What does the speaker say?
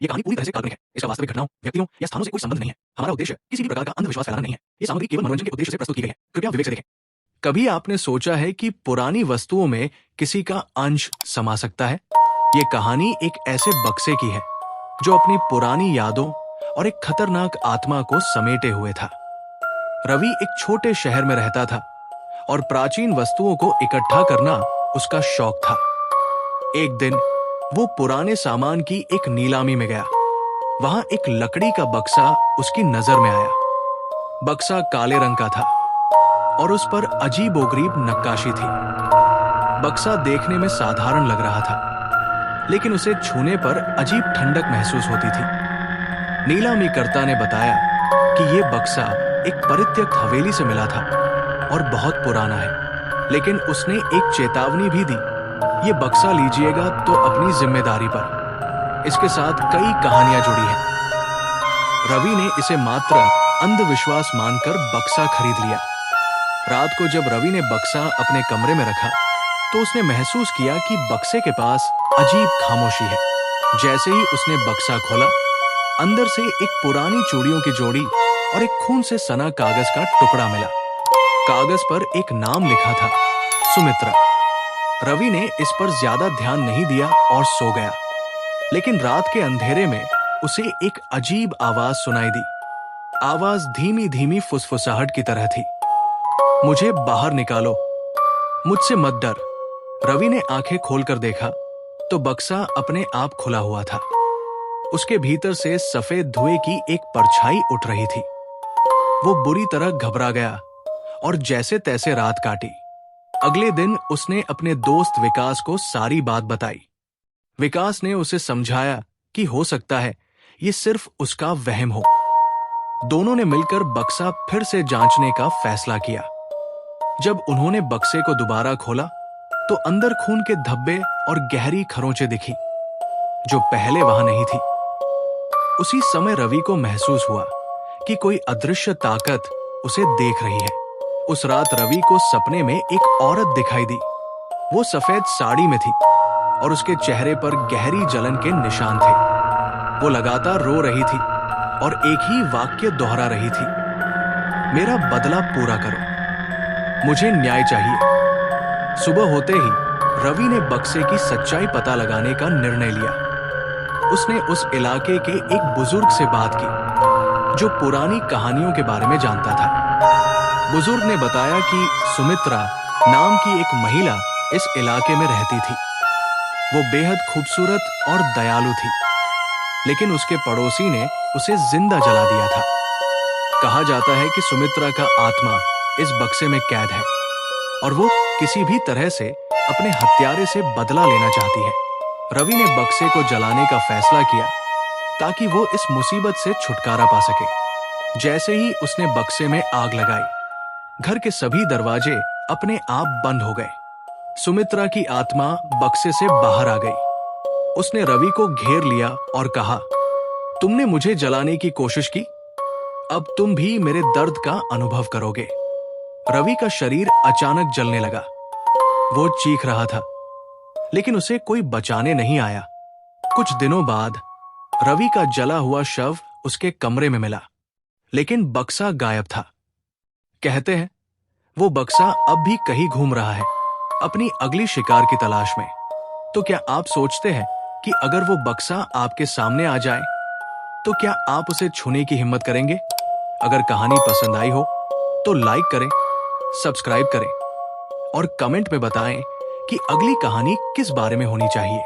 ये कहानी पूरी तरह से काल्पनिक है। इसका वास्तविक घटनाओं, व्यक्तियों या स्थानों से कोई संबंध नहीं है। हमारा उद्देश्य किसी भी प्रकार का अंधविश्वास फैलाना नहीं है। ये सामग्री केवल मनोरंजन के उद्देश्य से प्रस्तुत की गई है। कृपया विवेक से देखें। कभी आपने सोचा है कि पुरानी वस्तुओं में किसी का अंश समा सकता है? ये कहानी एक ऐसे बक्से की है जो अपनी पुरानी यादों और एक खतरनाक आत्मा को समेटे हुए था। रवि एक छोटे शहर में रहता था और प्राचीन वस्तुओं को इकट्ठा करना उसका शौक था। एक दिन वो पुराने सामान की एक नीलामी में गया। वहां एक लकड़ी का बक्सा उसकी नजर में आया। बक्सा काले रंग का था और उस पर अजीबोगरीब नक्काशी थी। बक्सा देखने में साधारण लग रहा था, लेकिन उसे छूने पर अजीब ठंडक महसूस होती थी। नीलामीकर्ता ने बताया कि यह बक्सा एक परित्यक्त हवेली से मिला था और बहुत पुराना है, लेकिन उसने एक चेतावनी भी दी, ये बक्सा लीजिएगा तो अपनी जिम्मेदारी पर। इसके साथ कई कहानियां जुड़ी हैं। रवि ने इसे मात्र अंधविश्वास मानकर बक्सा खरीद लिया। रात को जब रवि ने बक्सा अपने कमरे में रखा तो उसने महसूस किया कि बक्से के पास अजीब खामोशी है। जैसे ही उसने बक्सा खोला, अंदर से एक पुरानी चूड़ियों की जोड़ी और एक खून से सना कागज का टुकड़ा मिला। कागज पर एक नाम लिखा था, सुमित्रा। रवि ने इस पर ज्यादा ध्यान नहीं दिया और सो गया। लेकिन रात के अंधेरे में उसे एक अजीब आवाज सुनाई दी। आवाज धीमी धीमी फुसफुसाहट की तरह थी। मुझे बाहर निकालो, मुझसे मत डर। रवि ने आंखें खोलकर देखा तो बक्सा अपने आप खुला हुआ था। उसके भीतर से सफेद धुएं की एक परछाई उठ रही थी। वो बुरी तरह घबरा गया और जैसे तैसे रात काटी। अगले दिन उसने अपने दोस्त विकास को सारी बात बताई। विकास ने उसे समझाया कि हो सकता है ये सिर्फ उसका वहम हो। दोनों ने मिलकर बक्सा फिर से जांचने का फैसला किया। जब उन्होंने बक्से को दोबारा खोला तो अंदर खून के धब्बे और गहरी खरोंचें दिखी, जो पहले वहां नहीं थी। उसी समय रवि को महसूस हुआ कि कोई अदृश्य ताकत उसे देख रही है। उस रात रवि को सपने में एक औरत दिखाई दी। वो सफेद साड़ी में थी और उसके चेहरे पर गहरी जलन के निशान थे। वो लगातार रो रही थी और एक ही वाक्य दोहरा रही थी, मेरा बदला पूरा करो, मुझे न्याय चाहिए। सुबह होते ही रवि ने बक्से की सच्चाई पता लगाने का निर्णय लिया। उसने उस इलाके के एक बुजुर्ग से बात की जो पुरानी कहानियों के बारे में जानता था। बुजुर्ग ने बताया कि सुमित्रा नाम की एक महिला इस इलाके में रहती थी। वो बेहद खूबसूरत और दयालु थी, लेकिन उसके पड़ोसी ने उसे जिंदा जला दिया था। कहा जाता है कि सुमित्रा का आत्मा इस बक्से में कैद है और वो किसी भी तरह से अपने हत्यारे से बदला लेना चाहती है। रवि ने बक्से को जलाने का फैसला किया ताकि वो इस मुसीबत से छुटकारा पा सके। जैसे ही उसने बक्से में आग लगाई, घर के सभी दरवाजे अपने आप बंद हो गए। सुमित्रा की आत्मा बक्से से बाहर आ गई। उसने रवि को घेर लिया और कहा, तुमने मुझे जलाने की कोशिश की, अब तुम भी मेरे दर्द का अनुभव करोगे। रवि का शरीर अचानक जलने लगा। वो चीख रहा था, लेकिन उसे कोई बचाने नहीं आया। कुछ दिनों बाद रवि का जला हुआ शव उसके कमरे में मिला, लेकिन बक्सा गायब था। कहते हैं वो बक्सा अब भी कहीं घूम रहा है, अपनी अगली शिकार की तलाश में। तो क्या आप सोचते हैं कि अगर वो बक्सा आपके सामने आ जाए तो क्या आप उसे छूने की हिम्मत करेंगे? अगर कहानी पसंद आई हो तो लाइक करें, सब्सक्राइब करें और कमेंट में बताएं कि अगली कहानी किस बारे में होनी चाहिए।